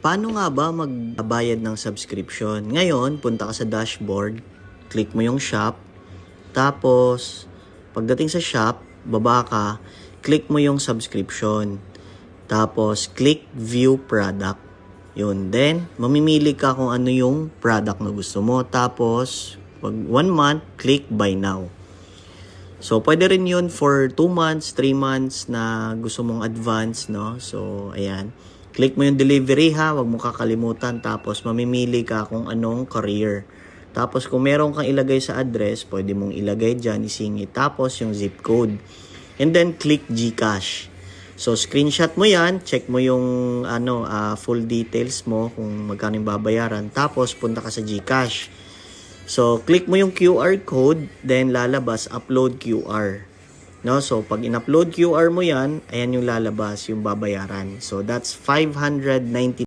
Paano nga ba magbayad ng subscription? Ngayon, punta ka sa dashboard, click mo yung shop, tapos pagdating sa shop, baba ka, click mo yung subscription. Tapos click view product. Yun, then mamimili ka kung ano yung product na gusto mo. Tapos pag 1 month, click buy now. So, pwede rin yun for 2 months, 3 months na gusto mong advance, no? So, ayan. Click mo yung delivery ha, wag mo kakalimutan. Tapos, mamimili ka kung anong courier. Tapos, kung meron kang ilagay sa address, pwede mong ilagay dyan, isingit. Tapos, yung zip code. And then, click GCash. So, screenshot mo yan, check mo yung full details mo, kung magkano yung babayaran. Tapos, punta ka sa GCash. So, click mo yung QR code, then lalabas, upload QR. No? So, pag in-upload QR mo yan, ayan yung lalabas, yung babayaran. So, that's 590